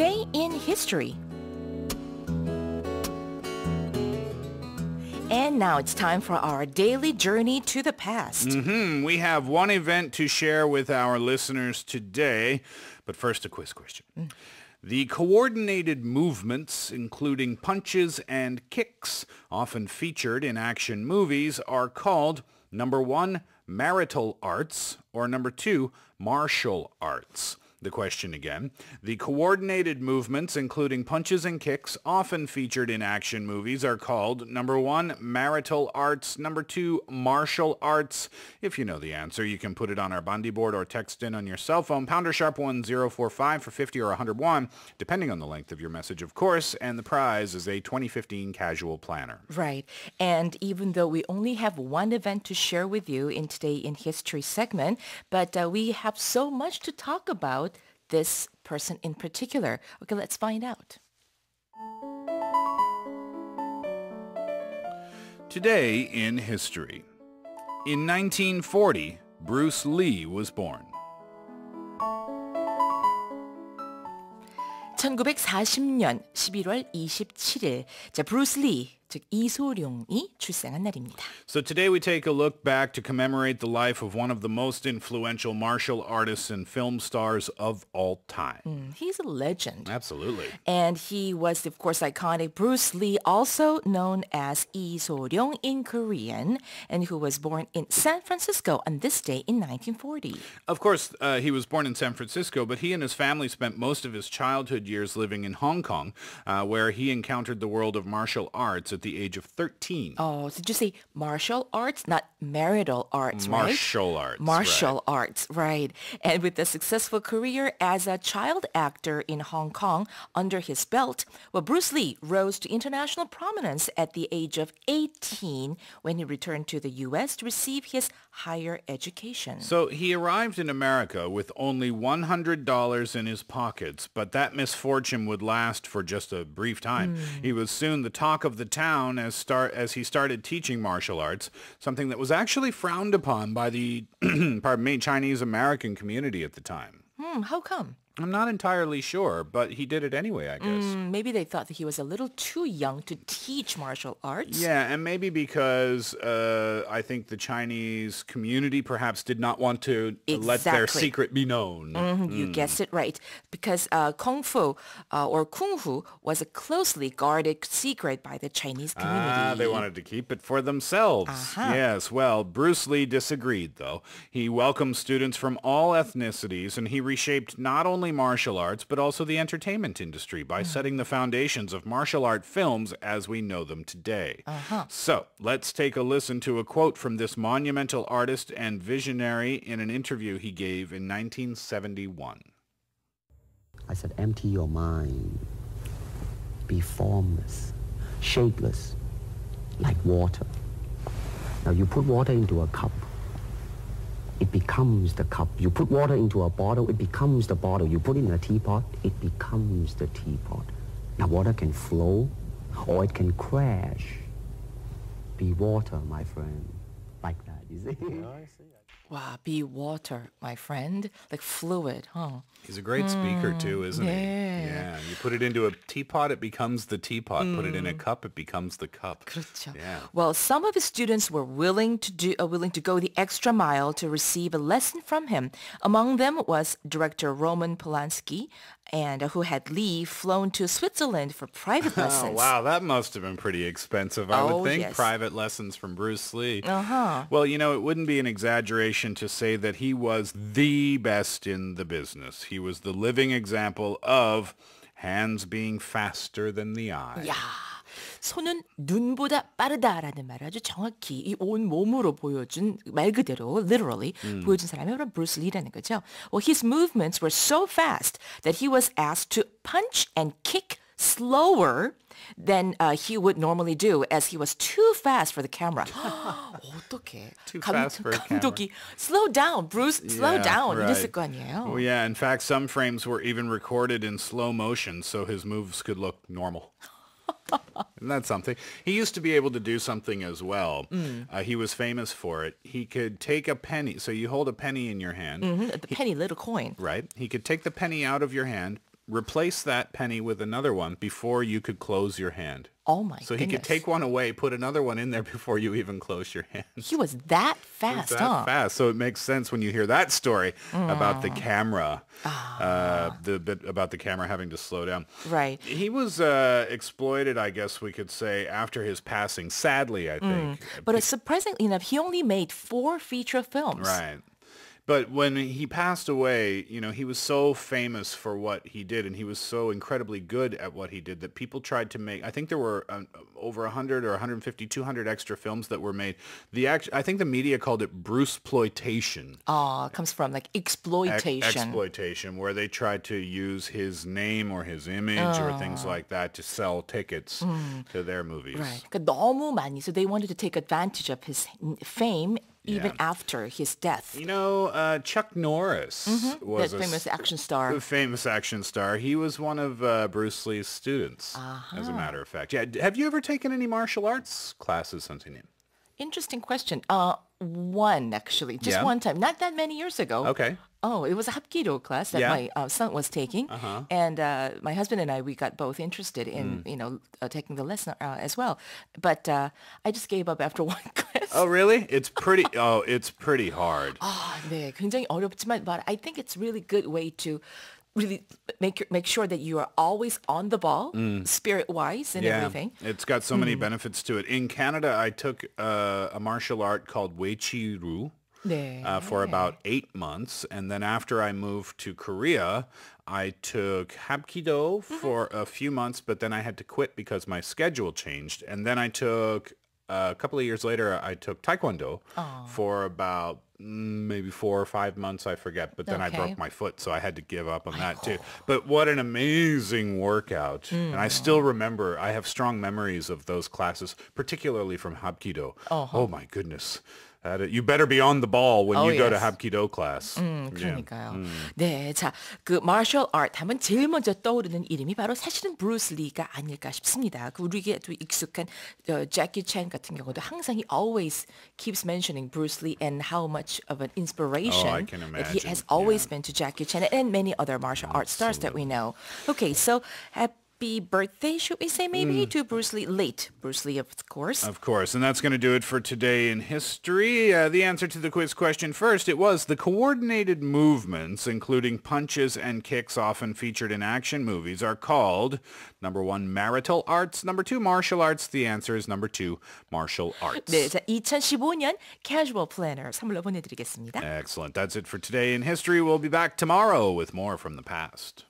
Today in History. And now it's time for our daily journey to the past. We have one event to share with our listeners today, but first a quiz question. The coordinated movements, including punches and kicks, often featured in action movies, are called, number 1, marital arts, or number 2, martial arts. The question again. The coordinated movements, including punches and kicks, often featured in action movies, are called, number 1, marital arts, number 2, martial arts. If you know the answer, you can put it on our Bundy board or text in on your cell phone, pounder sharp 1045 for 50 or 101, depending on the length of your message, of course, and the prize is a 2015 casual planner. Right. And even though we only have one event to share with you in Today in History segment, but we have so much to talk about this person in particular. Okay, let's find out. Today in history. In 1940, Bruce Lee was born. 1940년 11월 27일, 브루스 리, 즉 이소룡이 출생한 날입니다. So today we take a look back to commemorate the life of one of the most influential martial artists and film stars of all time. He's a legend. Absolutely. And he was, of course, iconic Bruce Lee, also known as Lee So-ryung in Korean, and who was born in San Francisco on this day in 1940. Of course, he was born in San Francisco, but he and his family spent most of his childhood years living in Hong Kong, where he encountered the world of martial arts at the age of 13. Oh, did you say martial arts, not marital arts, right? Martial arts. Martial arts, right. And with a successful career as a child actor in Hong Kong under his belt, well, Bruce Lee rose to international prominence at the age of 18 when he returned to the U.S. to receive his higher education. So he arrived in America with only $100 in his pockets, but that misfortune would last for just a brief time. He was soon the talk of the town as he started teaching martial arts, something that was actually frowned upon by the Chinese American community at the time. How come? I'm not entirely sure, but he did it anyway, I guess. Maybe they thought that he was a little too young to teach martial arts. Yeah, and maybe because I think the Chinese community perhaps did not want to let their secret be known. You guessed it right. Because Kung Fu or Kung Fu was a closely guarded secret by the Chinese community. They wanted to keep it for themselves. Yes, well, Bruce Lee disagreed, though. He welcomed students from all ethnicities, and he reshaped not only martial arts, but also the entertainment industry by setting the foundations of martial art films as we know them today. So let's take a listen to a quote from this monumental artist and visionary in an interview he gave in 1971. I said, empty your mind. Be formless, shapeless, like water. Now you put water into a cup. It becomes the cup. You put water into a bottle, it becomes the bottle. You put it in a teapot, it becomes the teapot. Now water can flow or it can crash. Be water, my friend. Like that, you see? I see. Wow, be water, my friend. Like fluid, huh? He's a great speaker, too, isn't he? Yeah. You put it into a teapot, it becomes the teapot. Put it in a cup, it becomes the cup. 그렇죠. Yeah. Well, some of his students were willing to go the extra mile to receive a lesson from him. Among them was director Roman Polanski, and who had Lee flown to Switzerland for private lessons. Oh, wow, that must have been pretty expensive, I would think. Yes. Private lessons from Bruce Lee. Well, you know, it wouldn't be an exaggeration to say that he was the best in the business. He was the living example of hands being faster than the eye. 야, 손은 눈보다 빠르다라는 말을 아주 정확히 이 온 몸으로 보여준 말 그대로 literally 보여준 사람이 바로 브루스 리라는 거죠. Well, his movements were so fast that he was asked to punch and kick slower than he would normally do, as he was too fast for the camera. 어떡해. Too fast for a camera. 감독이 slow down, Bruce, slow down. Right. 이랬을 거 아니에요. Well, yeah, in fact, some frames were even recorded in slow motion so his moves could look normal. Isn't that something? He used to be able to do something as well. He was famous for it. He could take a penny. So you hold a penny in your hand. The penny little coin. Right. He could take the penny out of your hand, replace that penny with another one before you could close your hand. Oh my So goodness. he could take one away, put another one in there before you even close your hand. He was that fast, That huh? fast. So it makes sense when you hear that story about the camera, the bit about the camera having to slow down. Right. He was exploited, I guess we could say, after his passing. Sadly, I think. But surprisingly enough, he only made 4 feature films. Right. But when he passed away, you know, he was so famous for what he did, and he was so incredibly good at what he did that people tried to make. I think there were over 100 or 150, 200 extra films that were made. I think the media called it Bruceploitation. It comes from like exploitation. Exploitation, where they tried to use his name or his image or things like that to sell tickets to their movies. Right. 그러니까 너무 많이. So they wanted to take advantage of his fame even after his death. You know, Chuck Norris was That famous action star. The famous action star. He was one of Bruce Lee's students, as a matter of fact. Yeah. Have you ever taken any martial arts classes, Santinim? Interesting question. One actually, just Yeah? one time, not that many years ago. Okay. Oh, it was a Hapkido class that Yeah. my son was taking, and my husband and I, we got both interested in taking the lesson as well. But I just gave up after one class. Oh, really? It's pretty hard. 네, 굉장히 어렵지만, but I think it's really good way to really make sure that you are always on the ball, spirit-wise and everything. It's got so many benefits to it. In Canada, I took a martial art called Wei Chi Ru. 네. For about 8 months. And then after I moved to Korea, I took Hapkido for a few months, but then I had to quit because my schedule changed. And then I took, a couple of years later, I took Taekwondo for about maybe 4 or 5 months, I forget. But then I broke my foot, so I had to give up on that too. But what an amazing workout. And I still remember, I have strong memories of those classes, particularly from Hapkido. Oh my goodness. You better be on the ball when you go to Hapkido class. 그러니까요. 네, 자, 그 martial art 하면 제일 먼저 떠오르는 이름이 바로 사실은 브루스 리가 아닐까 싶습니다. 그 우리에게 또 익숙한 Jackie Chan 같은 경우도 항상 he always keeps mentioning Bruce Lee and how much of an inspiration I can that he imagine. has always been to Jackie Chan and many other martial arts stars that we know. Okay, so happy birthday, should we say maybe, to Bruce Lee, late Bruce Lee, of course. Of course, and that's going to do it for today in history. The answer to the quiz question first, it was the coordinated movements, including punches and kicks often featured in action movies, are called, number 1, marital arts, number 2, martial arts. The answer is number 2, martial arts. 네, 자, 2015년 Casual Planner 선물로 보내드리겠습니다. Excellent. That's it for today in history. We'll be back tomorrow with more from the past.